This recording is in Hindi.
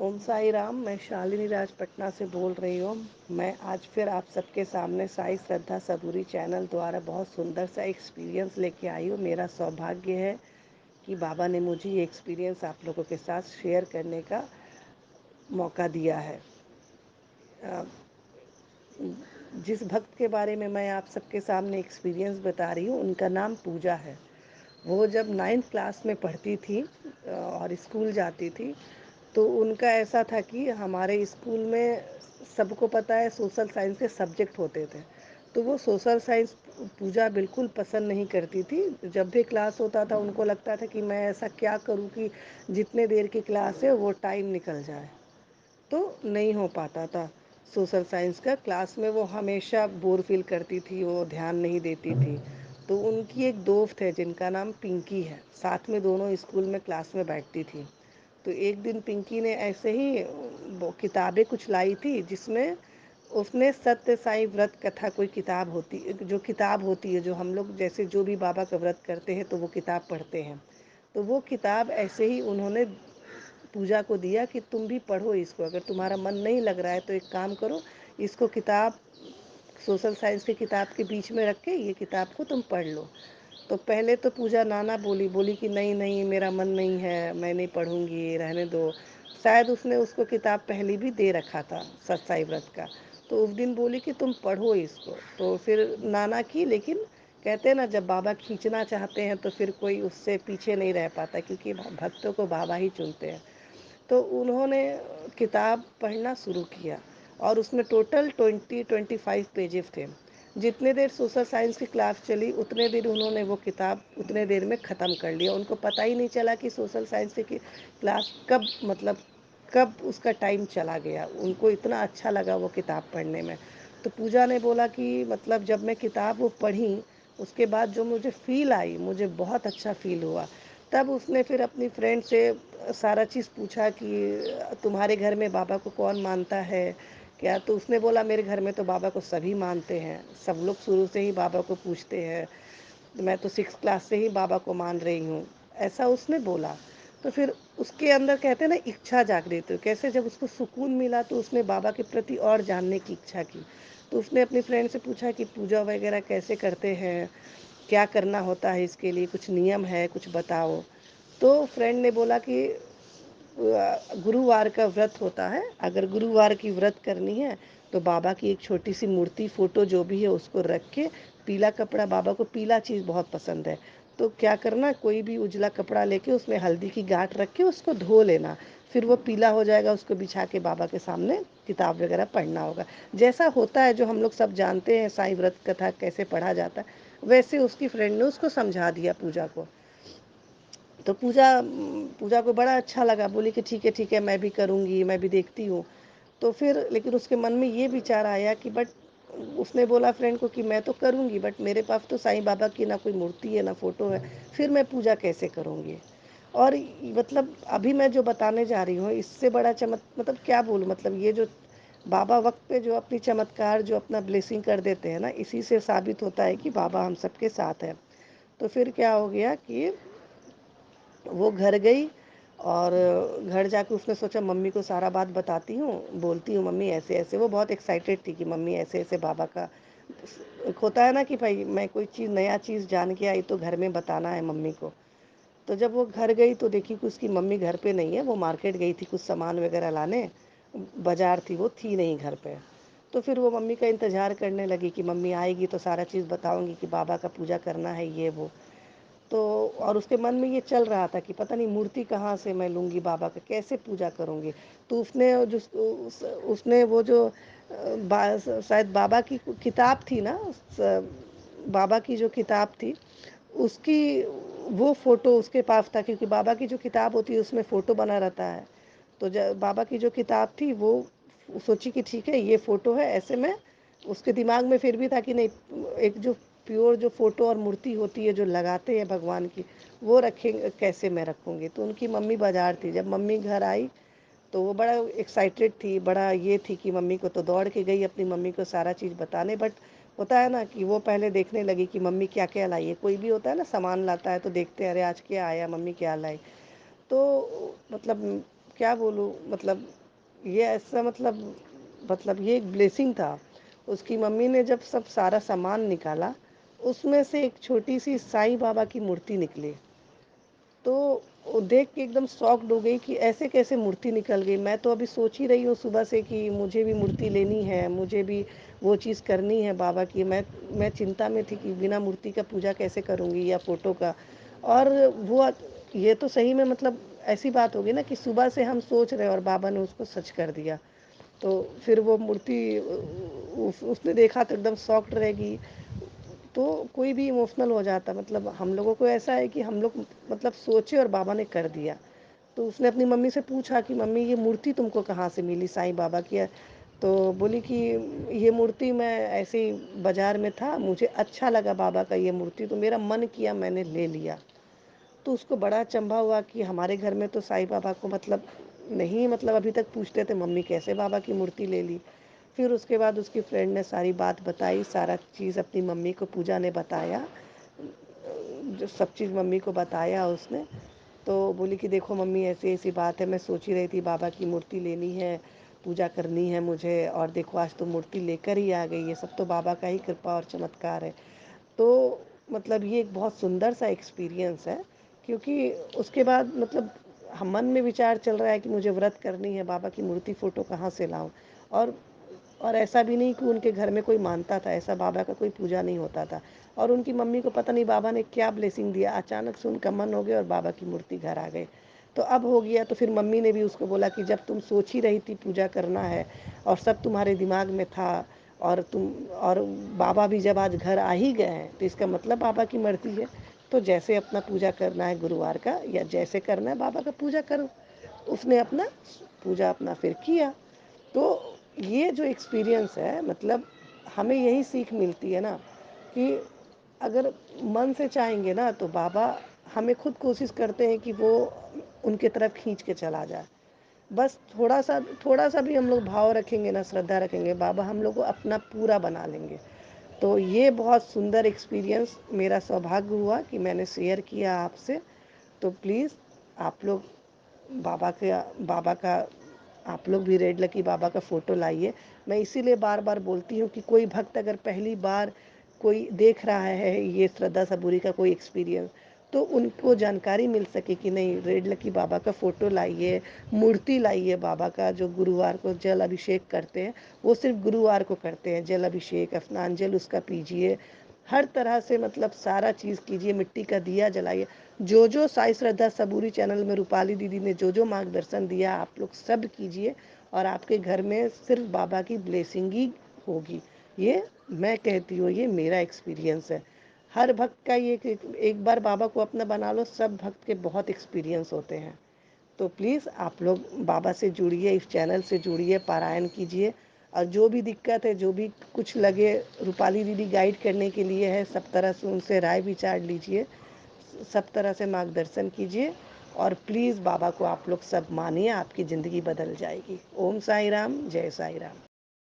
ओम साई राम। मैं शालिनी राज पटना से बोल रही हूँ। मैं आज फिर आप सबके सामने साई श्रद्धा सबूरी चैनल द्वारा बहुत सुंदर सा एक्सपीरियंस लेके आई हूँ। मेरा सौभाग्य है कि बाबा ने मुझे ये एक्सपीरियंस आप लोगों के साथ शेयर करने का मौका दिया है। अ, जिस भक्त के बारे में मैं आप सबके सामने एक्सपीरियंस बता रही हूँ, उनका नाम पूजा है। वो जब 9th क्लास में पढ़ती थी और स्कूल जाती थी, तो उनका ऐसा था कि हमारे स्कूल में सबको पता है सोशल साइंस के सब्जेक्ट होते थे। तो वो सोशल साइंस पूजा बिल्कुल पसंद नहीं करती थी। जब भी क्लास होता था उनको लगता था कि मैं ऐसा क्या करूं कि जितने देर की क्लास है वो टाइम निकल जाए। तो नहीं हो पाता था सोशल साइंस का। क्लास में वो हमेशा बोर फील करती थी, वो ध्यान नहीं देती थी। तो उनकी एक दोस्त है जिनका नाम पिंकी है, साथ में दोनों स्कूल में क्लास में बैठती थी। तो एक दिन पिंकी ने ऐसे ही वो किताबें कुछ लाई थी, जिसमें उसने सत्य साई व्रत कथा कोई किताब होती, जो किताब होती है, जो हम लोग जैसे जो भी बाबा का व्रत करते हैं तो वो किताब पढ़ते हैं। तो वो किताब ऐसे ही उन्होंने पूजा को दिया कि तुम भी पढ़ो इसको। अगर तुम्हारा मन नहीं लग रहा है तो एक काम करो, इसको किताब सोशल साइंस की किताब के बीच में रख के ये किताब को तुम पढ़ लो। तो पहले तो पूजा नाना बोली बोली कि नहीं नहीं, मेरा मन नहीं है, मैं नहीं पढ़ूंगी, रहने दो। शायद उसने उसको किताब पहले भी दे रखा था सत्साई व्रत का। तो उस दिन बोली कि तुम पढ़ो इसको। तो फिर नाना की, लेकिन कहते हैं ना, जब बाबा खींचना चाहते हैं तो फिर कोई उससे पीछे नहीं रह पाता, क्योंकि भक्तों को बाबा ही चुनते हैं। तो उन्होंने किताब पढ़ना शुरू किया और उसमें टोटल 25 पेजेस थे। जितने देर सोशल साइंस की क्लास चली उतने देर उन्होंने वो किताब उतने देर में ख़त्म कर लिया। उनको पता ही नहीं चला कि सोशल साइंस की क्लास कब, मतलब कब उसका टाइम चला गया। उनको इतना अच्छा लगा वो किताब पढ़ने में। तो पूजा ने बोला कि मतलब जब मैं किताब वो पढ़ी, उसके बाद जो मुझे फ़ील आई, मुझे बहुत अच्छा फ़ील हुआ। तब उसने फिर अपनी फ्रेंड से सारा चीज़ पूछा कि तुम्हारे घर में बाबा को कौन मानता है क्या। तो उसने बोला मेरे घर में तो बाबा को सभी मानते हैं, सब लोग शुरू से ही बाबा को पूछते हैं, मैं तो 6th क्लास से ही बाबा को मान रही हूँ, ऐसा उसने बोला। तो फिर उसके अंदर कहते हैं ना, इच्छा जागृत, तो कैसे जब उसको सुकून मिला तो उसने बाबा के प्रति और जानने की इच्छा की। तो उसने अपनी फ्रेंड से पूछा कि पूजा वगैरह कैसे करते हैं, क्या करना होता है इसके लिए, कुछ नियम है, कुछ बताओ। तो फ्रेंड ने बोला कि गुरुवार का व्रत होता है, अगर गुरुवार की व्रत करनी है तो बाबा की एक छोटी सी मूर्ति, फ़ोटो जो भी है उसको रख के, पीला कपड़ा, बाबा को पीला चीज़ बहुत पसंद है, तो क्या करना, कोई भी उजला कपड़ा लेके उसमें हल्दी की गांठ रख के उसको धो लेना। फिर वो पीला हो जाएगा, उसको बिछा के बाबा के सामने किताब वगैरह पढ़ना होगा। जैसा होता है जो हम लोग सब जानते हैं साईं व्रत कथा कैसे पढ़ा जाता है, वैसे उसकी फ्रेंड ने उसको समझा दिया पूजा को। तो पूजा को बड़ा अच्छा लगा, बोली कि ठीक है, मैं भी करूँगी, मैं भी देखती हूँ। तो फिर लेकिन उसके मन में ये विचार आया कि बट, उसने बोला फ्रेंड को कि मैं तो करूँगी, बट मेरे पास तो साईं बाबा की ना कोई मूर्ति है ना फ़ोटो है, फिर मैं पूजा कैसे करूँगी। और मतलब अभी मैं जो बताने जा रही हूँ, इससे बड़ा मतलब क्या बोलूँ, मतलब ये जो बाबा वक्त पे जो अपनी चमत्कार, जो अपना ब्लेसिंग कर देते हैं ना, इसी से साबित होता है कि बाबा हम सबके साथ है। तो फिर क्या हो गया कि वो घर गई और घर जाके उसने सोचा मम्मी को सारा बात बताती हूँ, बोलती हूँ मम्मी ऐसे ऐसे। वो बहुत एक्साइटेड थी कि मम्मी ऐसे ऐसे बाबा का, एक होता है ना कि भाई मैं कोई चीज़, नया चीज़ जान के आई तो घर में बताना है मम्मी को। तो जब वो घर गई तो देखी कि उसकी मम्मी घर पे नहीं है, वो मार्केट गई थी कुछ सामान वगैरह लाने, बाजार थी, वो थी नहीं घर पे। तो फिर वो मम्मी का इंतज़ार करने लगी कि मम्मी आएगी तो सारा चीज़ बताऊंगी कि बाबा का पूजा करना है, ये वो। तो और उसके मन में ये चल रहा था कि पता नहीं मूर्ति कहाँ से मैं लूँगी बाबा का, कैसे पूजा करूँगी। तो उसने जो उसने वो जो शायद बाबा की किताब थी ना, बाबा की जो किताब थी उसकी, वो फ़ोटो उसके पास था, क्योंकि बाबा की जो किताब होती है उसमें फ़ोटो बना रहता है। तो बाबा की जो किताब थी वो सोची कि ठीक है ये फ़ोटो है, ऐसे में उसके दिमाग में फिर भी था कि नहीं, एक जो प्योर जो फ़ोटो और मूर्ति होती है जो लगाते हैं भगवान की, वो रखेंगे, कैसे मैं रखूँगी। तो उनकी मम्मी बाज़ार थी, जब मम्मी घर आई तो वो बड़ा एक्साइटेड थी, बड़ा ये थी कि मम्मी को, तो दौड़ के गई अपनी मम्मी को सारा चीज़ बताने। बट होता है ना कि वो पहले देखने लगी कि मम्मी क्या क्या लाई है। कोई भी होता है ना, सामान लाता है तो देखते हैं अरे आज क्या आया, मम्मी क्या लाई। तो मतलब क्या बोलूँ मतलब ये ऐसा मतलब ये एक ब्लेसिंग था। उसकी मम्मी ने जब सब सारा सामान निकाला, उसमें से एक छोटी-सी साईं बाबा की मूर्ति निकली। तो वो देख के एकदम शॉक्ड हो गई कि ऐसे कैसे मूर्ति निकल गई। मैं तो अभी सोच ही रही हूँ सुबह से कि मुझे भी मूर्ति लेनी है, मुझे भी वो चीज़ करनी है बाबा की। मैं चिंता में थी कि बिना मूर्ति का पूजा कैसे करूँगी या फ़ोटो का। और वो ये तो सही में मतलब ऐसी बात हो गई ना कि सुबह से हम सोच रहे हैं और बाबा ने उसको सच कर दिया। तो फिर वो मूर्ति उसने देखा तो एकदम शॉक्ड रह गई। तो कोई भी इमोशनल हो जाता मतलब हम लोगों को ऐसा है कि हम लोग मतलब सोचे और बाबा ने कर दिया। तो उसने अपनी मम्मी से पूछा कि मम्मी ये मूर्ति तुमको कहाँ से मिली साईं बाबा की है? तो बोली कि ये मूर्ति मैं ऐसे ही बाज़ार में था, मुझे अच्छा लगा बाबा का ये मूर्ति तो मेरा मन किया मैंने ले लिया। तो उसको बड़ा अचंभा हुआ कि हमारे घर में तो साईं बाबा को मतलब नहीं मतलब अभी तक पूछते थे मम्मी कैसे बाबा की मूर्ति ले ली। फिर उसके बाद उसकी फ्रेंड ने सारी बात बताई, सारा चीज़ अपनी मम्मी को पूजा ने बताया। जो सब चीज़ मम्मी को बताया उसने। तो बोली कि देखो मम्मी ऐसी-ऐसी बात है, मैं सोच ही रही थी बाबा की मूर्ति लेनी है, पूजा करनी है मुझे और देखो आज तो मूर्ति लेकर ही आ गई, ये सब तो बाबा का ही कृपा और चमत्कार है। तो मतलब ये एक बहुत सुंदर सा एक्सपीरियंस है क्योंकि उसके बाद मतलब मन में विचार चल रहा है कि मुझे व्रत करनी है, बाबा की मूर्ति फ़ोटो कहाँ से लाऊँ? और और ऐसा भी नहीं कि उनके घर में कोई मानता था, ऐसा बाबा का कोई पूजा नहीं होता था। और उनकी मम्मी को पता नहीं बाबा ने क्या ब्लेसिंग दिया, अचानक से उनका मन हो गया और बाबा की मूर्ति घर आ गई। तो अब हो गया तो फिर मम्मी ने भी उसको बोला कि जब तुम सोच ही रही थी पूजा करना है और सब तुम्हारे दिमाग में था और बाबा भी जब आज घर आ ही गए हैं, तो इसका मतलब बाबा की मर्ज़ी है। तो जैसे अपना पूजा करना है गुरुवार का या जैसे करना है बाबा का पूजा करो। उसने अपना पूजा अपना फिर किया। तो ये जो एक्सपीरियंस है मतलब हमें यही सीख मिलती है ना कि अगर मन से चाहेंगे ना तो बाबा हमें खुद कोशिश करते हैं कि वो उनके तरफ खींच के चला जाए। बस थोड़ा सा भी हम लोग भाव रखेंगे ना श्रद्धा रखेंगे बाबा हम लोग को अपना पूरा बना लेंगे। तो ये बहुत सुंदर एक्सपीरियंस मेरा सौभाग्य हुआ कि मैंने शेयर किया आपसे। तो प्लीज़ आप लोग बाबा का आप लोग भी रेड लकी बाबा का फ़ोटो लाइए। मैं इसीलिए बार-बार बोलती हूँ कि कोई भक्त अगर पहली बार कोई देख रहा है ये श्रद्धा सबूरी का कोई एक्सपीरियंस, तो उनको जानकारी मिल सके कि नहीं रेड लकी बाबा का फ़ोटो लाइए, मूर्ति लाइए बाबा का जो गुरुवार को जल अभिषेक करते हैं, वो सिर्फ़ गुरुवार को करते हैं। जल अभिषेक, स्नान जल उसका पीजिए, हर तरह से मतलब सारा चीज़ कीजिए, मिट्टी का दिया जलाइए। जो साई श्रद्धा सबूरी चैनल में रूपाली दीदी ने जो मार्गदर्शन दिया आप लोग सब कीजिए और आपके घर में सिर्फ बाबा की ब्लेसिंग ही होगी। ये मैं कहती हूँ ये मेरा एक्सपीरियंस है। हर भक्त का ये एक बार बाबा को अपना बना लो सब भक्त के बहुत एक्सपीरियंस होते हैं। तो प्लीज़ आप लोग बाबा से जुड़िए, इस चैनल से जुड़िए, पारायण कीजिए और जो भी दिक्कत है, जो भी कुछ लगे रूपाली दीदी गाइड करने के लिए है, सब तरह से उनसे राय विचार लीजिए, सब तरह से मार्गदर्शन कीजिए और प्लीज़ बाबा को आप लोग सब मानिए, आपकी ज़िंदगी बदल जाएगी। ओम साई राम, जय साई राम।